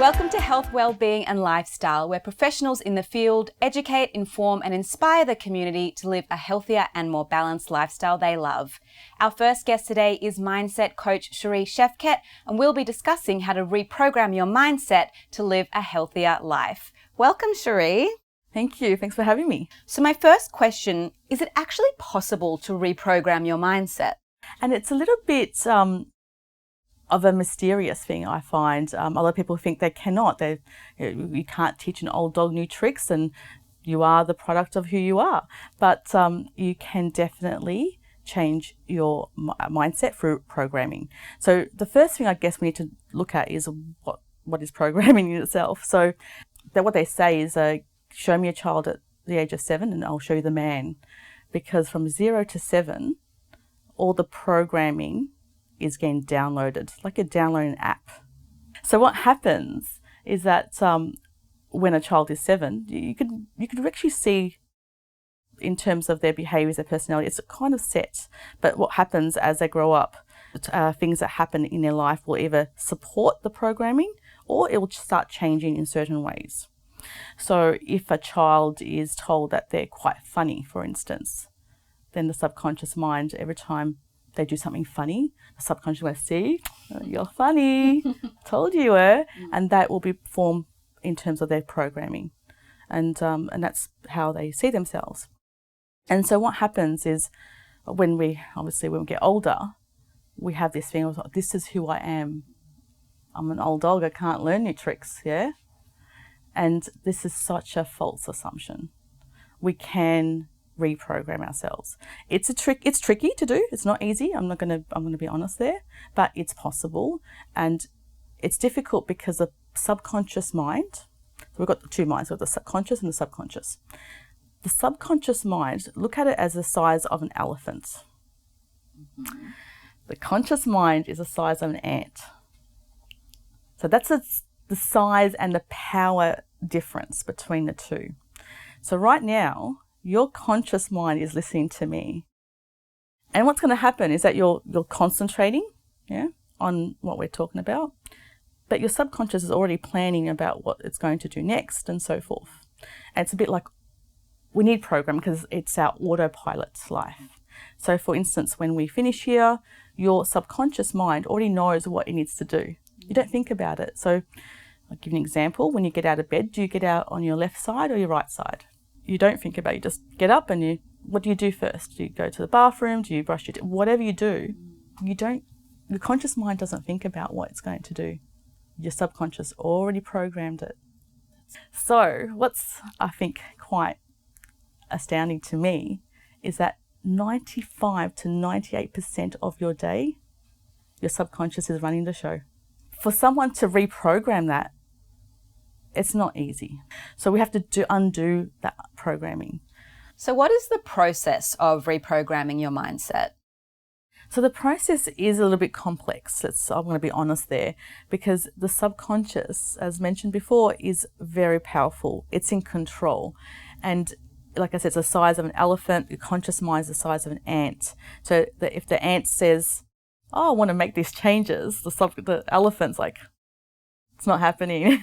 Welcome to Health, Wellbeing and Lifestyle, where professionals in the field educate, inform and inspire the community to live a healthier and more balanced lifestyle they love. Our first guest today is mindset coach Sharee Shefket, and we'll be discussing how to reprogram your mindset to live a healthier life. Welcome, Sharee. Thank you. Thanks for having me. So my first question, is it actually possible to reprogram your mindset? And it's a little bit of a mysterious thing, I find. A lot of people think they cannot. You can't teach an old dog new tricks, and you are the product of who you are. But you can definitely change your mindset through programming. So the first thing I guess we need to look at is what is programming in itself. So what they say is, show me a child at the age of 7 and I'll show you the man. Because from 0 to 7, all the programming is getting downloaded, like you're downloading an app. So what happens is that when a child is 7, you could actually see in terms of their behaviours, their personality, it's kind of set. But what happens as they grow up, things that happen in their life will either support the programming or it will start changing in certain ways. So if a child is told that they're quite funny, for instance, then the subconscious mind, every time they do something funny, the subconscious will see, you're funny, told you were, and that will be formed in terms of their programming. And that's how they see themselves. And so what happens is when we get older, we have this thing of, this is who I am. I'm an old dog, I can't learn new tricks, yeah? And this is such a false assumption. We can reprogram ourselves. It's tricky to do. It's not easy. I'm going to be honest there, but it's possible. And it's difficult because the subconscious mind, so we've got the two minds, we've got the subconscious and the subconscious. The subconscious mind, look at it as the size of an elephant. Mm-hmm. The conscious mind is the size of an ant. So that's the size and the power difference between the two. So right now, your conscious mind is listening to me. And what's going to happen is that you're concentrating on what we're talking about, but your subconscious is already planning about what it's going to do next and so forth. And it's a bit like we need program because it's our autopilot life. So for instance, when we finish here, your subconscious mind already knows what it needs to do. You don't think about it. So I'll give you an example. When you get out of bed, do you get out on your left side or your right side? You don't think about it. You just get up and what do you do first? Do you go to the bathroom? Do you brush your teeth? Whatever you do, your conscious mind doesn't think about what it's going to do. Your subconscious already programmed it. So what's, I think, quite astounding to me is that 95 to 98% of your day, your subconscious is running the show. For someone to reprogram that, it's not easy. So we have to undo that programming. So what is the process of reprogramming your mindset? So the process is a little bit complex. I'm going to be honest there, because the subconscious, as mentioned before, is very powerful. It's in control. And like I said, it's the size of an elephant. Your conscious mind is the size of an ant. So if the ant says, oh, I want to make these changes, the elephant's like, it's not happening.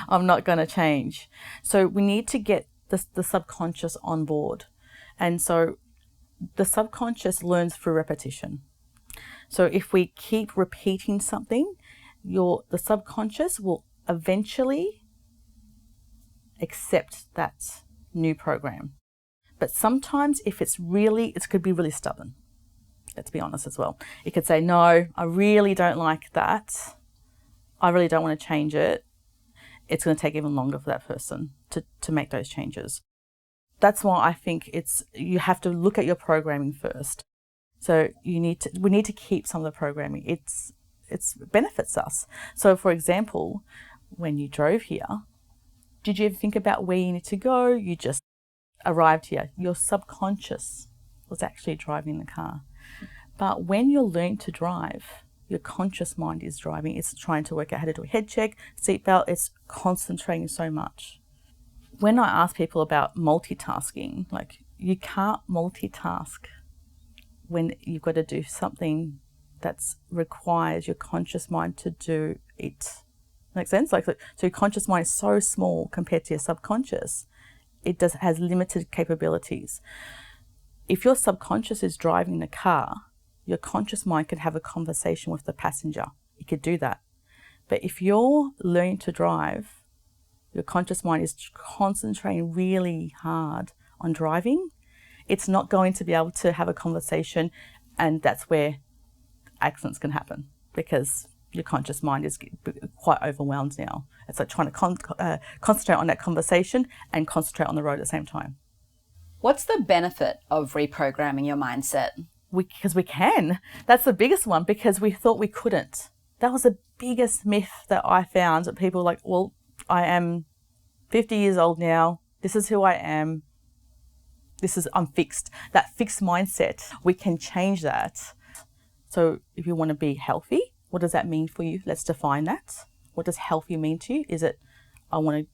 I'm not going to change. So we need to get the subconscious on board. And so the subconscious learns through repetition. So if we keep repeating something, the subconscious will eventually accept that new program. But sometimes it could be really stubborn. Let's be honest as well. It could say, no, I really don't like that. I really don't want to change it. It's going to take even longer for that person to make those changes. That's why I think you have to look at your programming first. So we need to keep some of the programming. It benefits us. So for example, when you drove here, did you ever think about where you need to go? You just arrived here. Your subconscious was actually driving the car. But when you're learning to drive, your conscious mind is driving. It's trying to work out how to do a head check, seatbelt. It's concentrating so much. When I ask people about multitasking, like you can't multitask when you've got to do something that requires your conscious mind to do it Make sense? So your conscious mind is so small compared to your subconscious. It has limited capabilities. If your subconscious is driving the car, your conscious mind can have a conversation with the passenger. You could do that. But if you're learning to drive, your conscious mind is concentrating really hard on driving, it's not going to be able to have a conversation, and that's where accidents can happen because your conscious mind is quite overwhelmed now. It's like trying to concentrate on that conversation and concentrate on the road at the same time. What's the benefit of reprogramming your mindset? Because we can. That's the biggest one, because we thought we couldn't. That was the biggest myth that I found, that people were like, well, I am 50 years old now. This is who I am. I'm fixed. That fixed mindset, we can change that. So if you want to be healthy, what does that mean for you? Let's define that. What does healthy mean to you? Is it, I want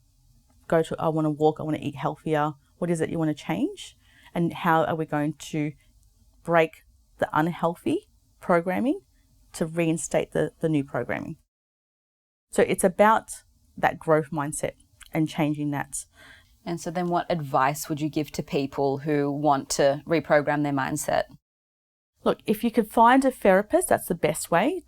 to walk, I want to eat healthier? What is it you want to change? And how are we going to break the unhealthy programming to reinstate the new programming? So it's about that growth mindset and changing that. And so then what advice would you give to people who want to reprogram their mindset? Look, if you could find a therapist, that's the best way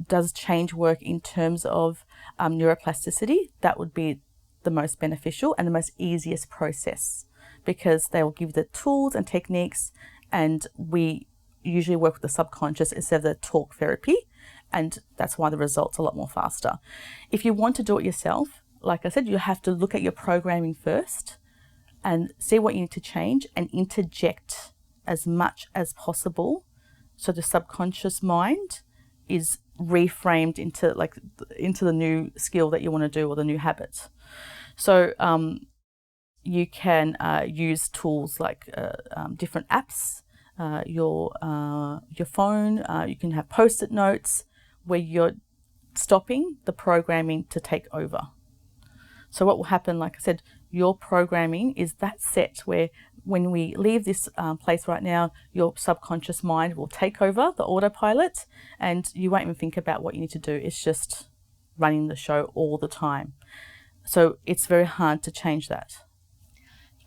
does change work in terms of neuroplasticity. That would be the most beneficial and the most easiest process, because they will give the tools and techniques, and we usually work with the subconscious instead of the talk therapy, and that's why the results are a lot more faster. If you want to do it yourself, like I said, you have to look at your programming first and see what you need to change and interject as much as possible so the subconscious mind is reframed into the new skill that you want to do or the new habit. So you can use tools like different apps, your phone. You can have post-it notes where you're stopping the programming to take over. So what will happen, like I said, your programming is that set where when we leave this place right now, your subconscious mind will take over the autopilot and you won't even think about what you need to do. It's just running the show all the time. So it's very hard to change that.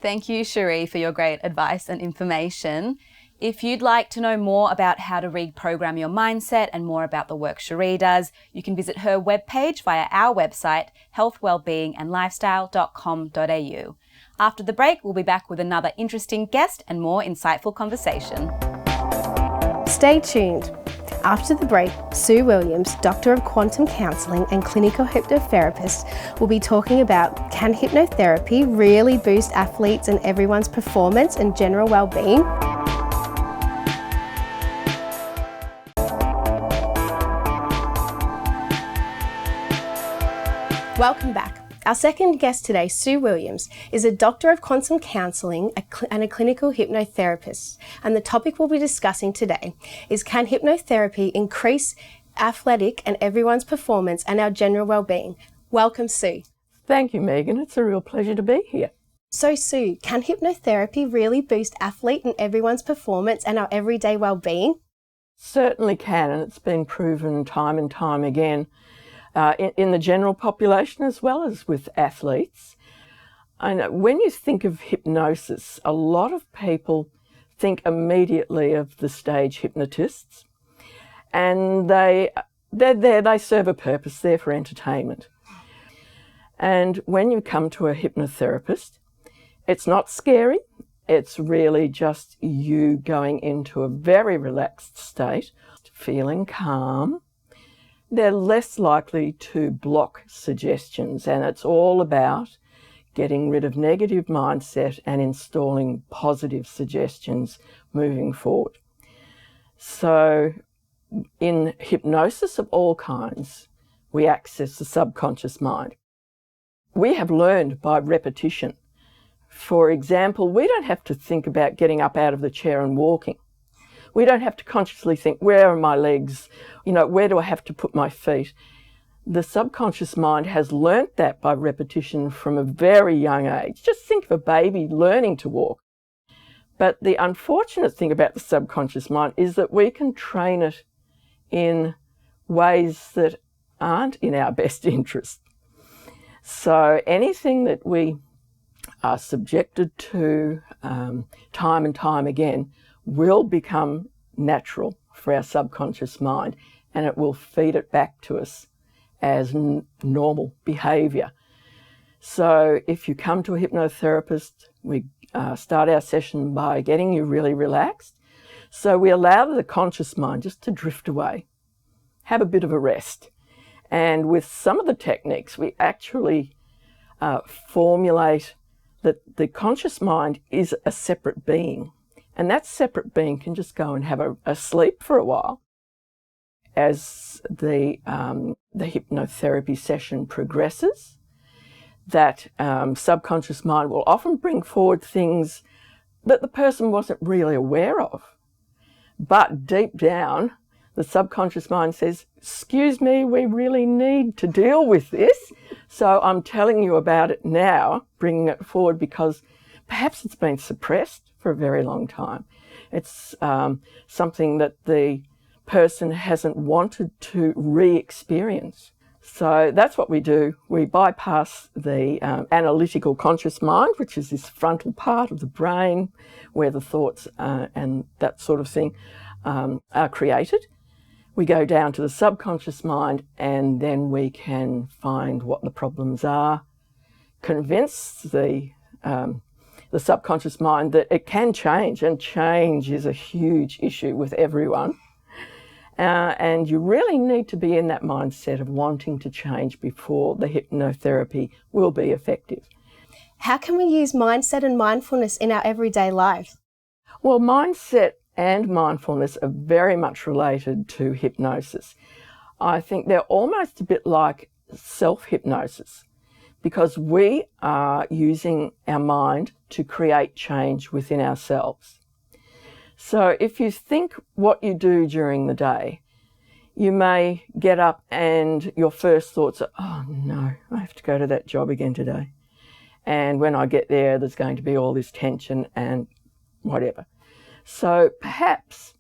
Thank you, Sharee, for your great advice and information. If you'd like to know more about how to reprogram your mindset and more about the work Sharee does, you can visit her webpage via our website, healthwellbeingandlifestyle.com.au. After the break, we'll be back with another interesting guest and more insightful conversation. Stay tuned. After the break, Sue Williams, Doctor of Quantum Counselling and Clinical Hypnotherapist, will be talking about, can hypnotherapy really boost athletes and everyone's performance and general well-being? Welcome back. Our second guest today, Sue Williams, is a Doctor of Quantum Counselling and a clinical hypnotherapist. And the topic we'll be discussing today is, can hypnotherapy increase athletic and everyone's performance and our general well-being? Welcome, Sue. Thank you, Megan. It's a real pleasure to be here. So, Sue, can hypnotherapy really boost athlete and everyone's performance and our everyday well-being? Certainly can, and it's been proven time and time again. In the general population as well as with athletes. And when you think of hypnosis, a lot of people think immediately of the stage hypnotists, and they're there, they serve a purpose, they're for entertainment. And when you come to a hypnotherapist, it's not scary, it's really just you going into a very relaxed state, feeling calm. They're less likely to block suggestions, and it's all about getting rid of negative mindset and installing positive suggestions moving forward. So in hypnosis of all kinds, we access the subconscious mind. We have learned by repetition. For example, we don't have to think about getting up out of the chair and walking. We don't have to consciously think, where are my legs? Where do I have to put my feet? The subconscious mind has learnt that by repetition from a very young age. Just think of a baby learning to walk. But the unfortunate thing about the subconscious mind is that we can train it in ways that aren't in our best interest. So anything that we are subjected to time and time again will become natural for our subconscious mind, and it will feed it back to us as normal behaviour. So if you come to a hypnotherapist, we start our session by getting you really relaxed. So we allow the conscious mind just to drift away, have a bit of a rest. And with some of the techniques, we actually formulate that the conscious mind is a separate being. And that separate being can just go and have a sleep for a while. As the hypnotherapy session progresses, that subconscious mind will often bring forward things that the person wasn't really aware of. But deep down, the subconscious mind says, excuse me, we really need to deal with this. So I'm telling you about it now, bringing it forward because perhaps it's been suppressed for a very long time. It's something that the person hasn't wanted to re-experience. So that's what we do. We bypass the analytical conscious mind, which is this frontal part of the brain where the thoughts and that sort of thing are created. We go down to the subconscious mind, and then we can find what the problems are, convince the subconscious mind that it can change, and change is a huge issue with everyone. And you really need to be in that mindset of wanting to change before the hypnotherapy will be effective. How can we use mindset and mindfulness in our everyday lives? Well, mindset and mindfulness are very much related to hypnosis. I think they're almost a bit like self-hypnosis because we are using our mind to create change within ourselves. So if you think what you do during the day, you may get up and your first thoughts are, oh no, I have to go to that job again today. And when I get there, there's going to be all this tension and whatever. So perhaps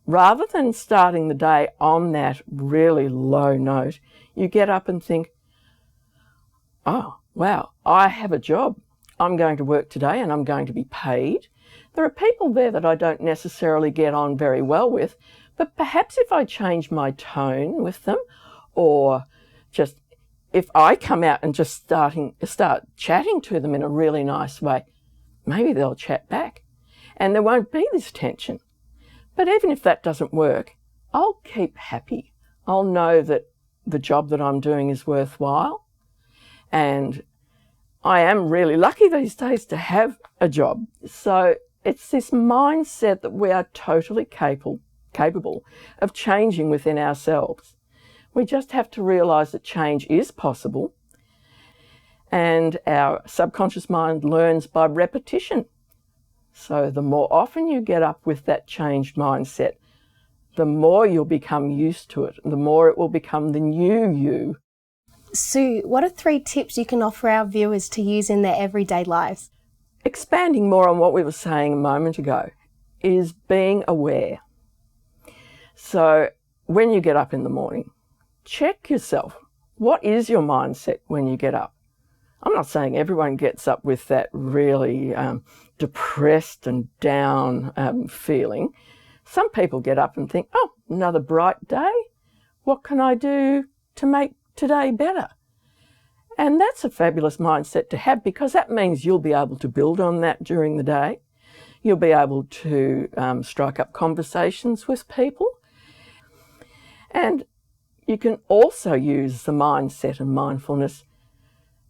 rather than starting the day on that really low note, you get up and think, oh, wow, I have a job. I'm going to work today and I'm going to be paid. There are people there that I don't necessarily get on very well with, but perhaps if I change my tone with them, or just if I come out and just start chatting to them in a really nice way, maybe they'll chat back and there won't be this tension. But even if that doesn't work, I'll keep happy. I'll know that the job that I'm doing is worthwhile, and I am really lucky these days to have a job. So it's this mindset that we are totally capable of changing within ourselves. We just have to realise that change is possible, and our subconscious mind learns by repetition. So the more often you get up with that changed mindset, the more you'll become used to it, the more it will become the new you. Sue, what are 3 tips you can offer our viewers to use in their everyday lives? Expanding more on what we were saying a moment ago is being aware. So when you get up in the morning, check yourself. What is your mindset when you get up? I'm not saying everyone gets up with that really depressed and down feeling. Some people get up and think, oh, another bright day. What can I do to make today better? And that's a fabulous mindset to have, because that means you'll be able to build on that during the day. You'll be able to strike up conversations with people. And you can also use the mindset and mindfulness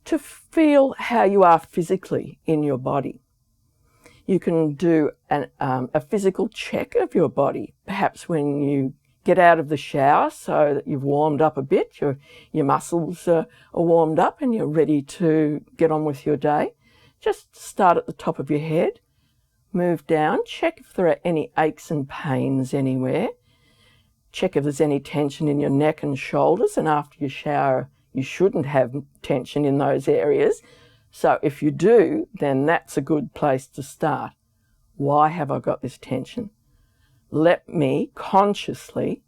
to feel how you are physically in your body. You can do a physical check of your body, perhaps when you get out of the shower, so that you've warmed up a bit, your muscles are warmed up and you're ready to get on with your day. Just start at the top of your head, move down, check if there are any aches and pains anywhere, check if there's any tension in your neck and shoulders, and after you shower you shouldn't have tension in those areas. So if you do, then that's a good place to start. Why have I got this tension? Let me consciously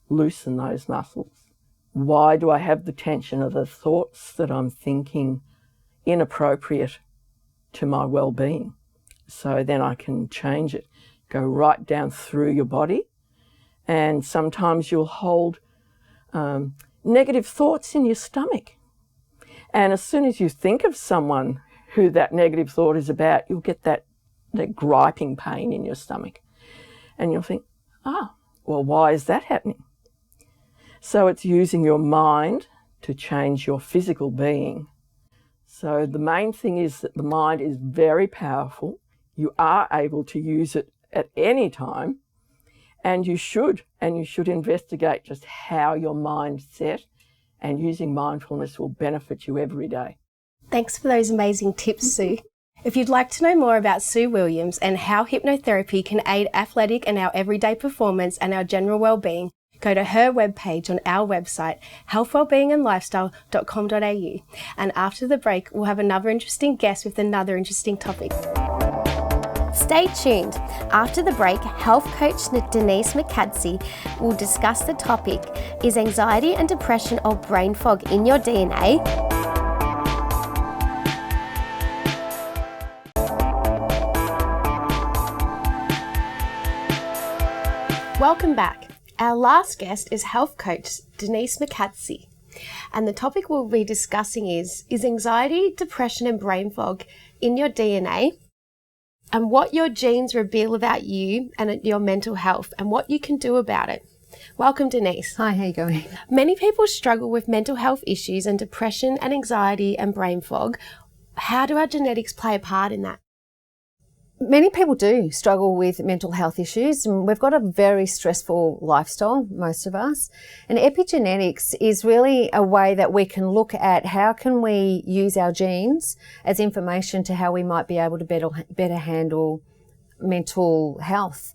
loosen those muscles. why do I have the tension? Are the thoughts that I'm thinking inappropriate to my well-being? So then I can change it, go right down through your body. And sometimes you'll hold negative thoughts in your stomach. And as soon as you think of someone who that negative thought is about, you'll get that griping pain in your stomach. And you'll think, well, why is that happening? So it's using your mind to change your physical being. So the main thing is that the mind is very powerful. You are able to use it at any time, and you should investigate just how your mind's set, and using mindfulness will benefit you every day. Thanks for those amazing tips, Sue. If you'd like to know more about Sue Williams and how hypnotherapy can aid athletic and our everyday performance and our general well-being, go to her webpage on our website, healthwellbeingandlifestyle.com.au. And after the break, we'll have another interesting guest with another interesting topic. Stay tuned. After the break, health coach Denise Mokadsi will discuss the topic, is anxiety and depression or brain fog in your DNA? Welcome back. Our last guest is health coach Denise Mokadsi, and the topic we'll be discussing is anxiety, depression and brain fog in your DNA, and what your genes reveal about you and your mental health and what you can do about it. Welcome, Denise. Hi, how you going? Many people struggle with mental health issues and depression and anxiety and brain fog. How do our genetics play a part in that? Many people do struggle with mental health issues, and we've got a very stressful lifestyle, most of us. And epigenetics is really a way that we can look at how can we use our genes as information to how we might be able to better handle mental health.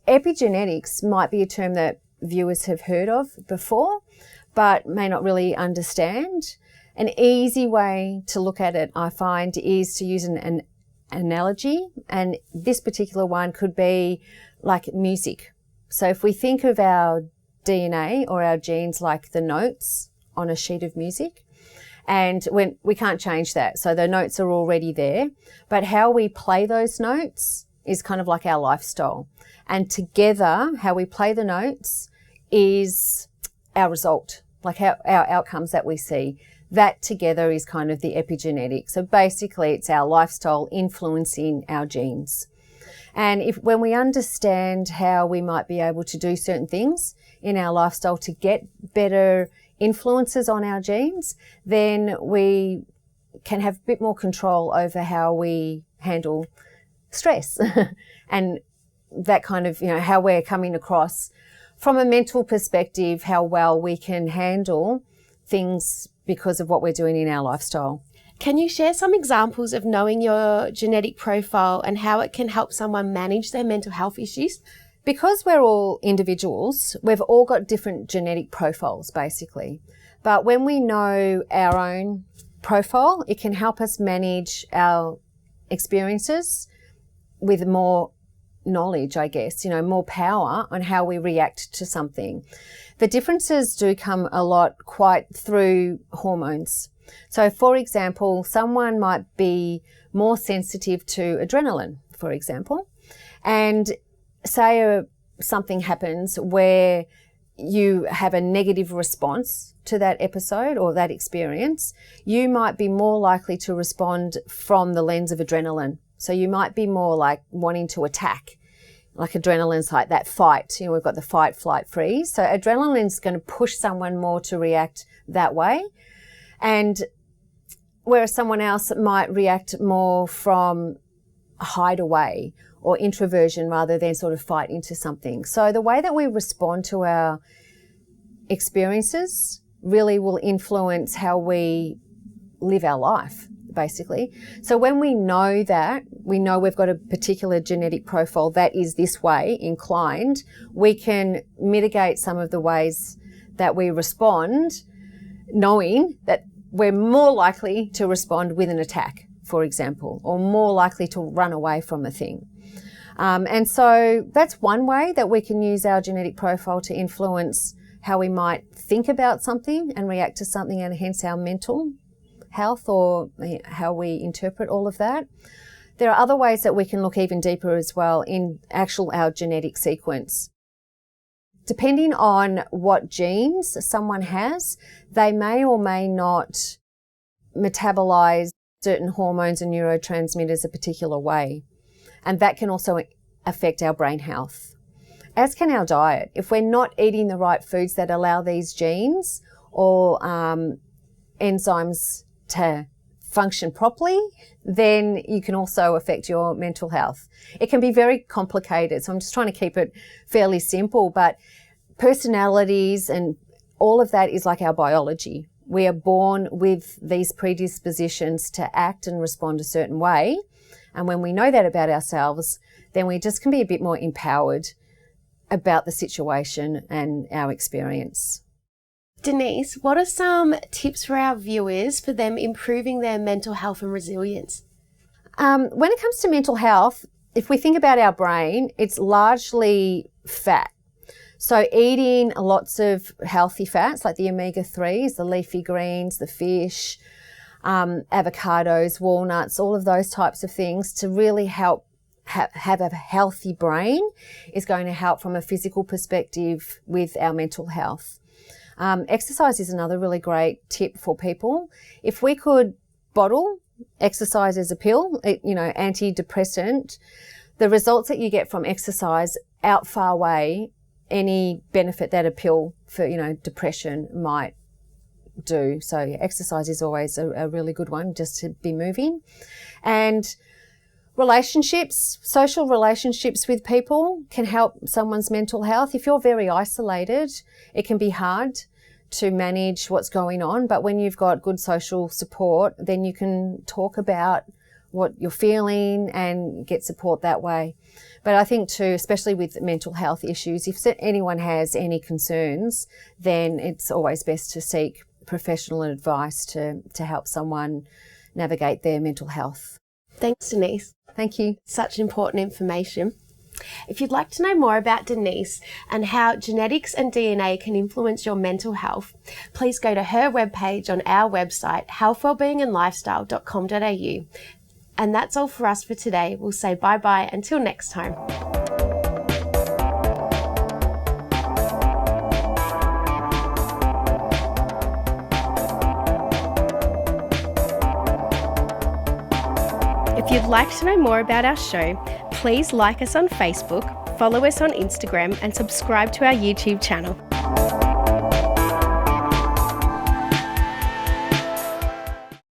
Epigenetics might be a term that viewers have heard of before, but may not really understand. An easy way to look at it, I find, is to use an analogy, and this particular one could be like music. So if we think of our DNA or our genes like the notes on a sheet of music, and when we can't change that, so the notes are already there, but how we play those notes is kind of like our lifestyle, and together how we play the notes is our result, like our outcomes that we see. That together is kind of the epigenetics. So basically it's our lifestyle influencing our genes. And when we understand how we might be able to do certain things in our lifestyle to get better influences on our genes, then we can have a bit more control over how we handle stress and that kind of, how we're coming across from a mental perspective, how well we can handle things because of what we're doing in our lifestyle. Can you share some examples of knowing your genetic profile and how it can help someone manage their mental health issues? Because we're all individuals, we've all got different genetic profiles basically. But when we know our own profile, it can help us manage our experiences with more knowledge, I guess, more power on how we react to something. The differences do come a lot quite through hormones. So for example, someone might be more sensitive to adrenaline, for example, and say something happens where you have a negative response to that episode or that experience, you might be more likely to respond from the lens of adrenaline. So you might be more like wanting to attack. Like adrenaline's like that fight, we've got the fight, flight, freeze. So adrenaline's going to push someone more to react that way. And whereas someone else might react more from hide away or introversion rather than sort of fight into something. So the way that we respond to our experiences really will influence how we live our life, basically. So when we know that, we know we've got a particular genetic profile that is this way inclined, we can mitigate some of the ways that we respond, knowing that we're more likely to respond with an attack, for example, or more likely to run away from a thing. And so that's one way that we can use our genetic profile to influence how we might think about something and react to something, and hence our mental health, or how we interpret all of that. There are other ways that we can look even deeper as well in our genetic sequence. Depending on what genes someone has, they may or may not metabolize certain hormones and neurotransmitters a particular way. And that can also affect our brain health, as can our diet. If we're not eating the right foods that allow these genes or enzymes to function properly, then you can also affect your mental health. It can be very complicated, so I'm just trying to keep it fairly simple, but personalities and all of that is like our biology. We are born with these predispositions to act and respond a certain way, and when we know that about ourselves, then we just can be a bit more empowered about the situation and our experience. Denise, what are some tips for our viewers for them improving their mental health and resilience? When it comes to mental health, if we think about our brain, it's largely fat. So eating lots of healthy fats like the omega-3s, the leafy greens, the fish, avocados, walnuts, all of those types of things to really help have a healthy brain is going to help from a physical perspective with our mental health. Exercise is another really great tip for people. If we could bottle exercise as a pill, antidepressant, the results that you get from exercise outweigh any benefit that a pill for, depression might do. So exercise is always a really good one, just to be moving. And relationships, social relationships with people can help someone's mental health. If you're very isolated, it can be hard to manage what's going on, but when you've got good social support, then you can talk about what you're feeling and get support that way. But I think too, especially with mental health issues, if anyone has any concerns, then it's always best to seek professional advice to help someone navigate their mental health. Thanks, Denise. Thank you. Such important information. If you'd like to know more about Denise and how genetics and DNA can influence your mental health, please go to her webpage on our website, healthwellbeingandlifestyle.com.au. And that's all for us for today. We'll say bye-bye until next time. If you'd like to know more about our show, please like us on Facebook, follow us on Instagram, and subscribe to our YouTube channel.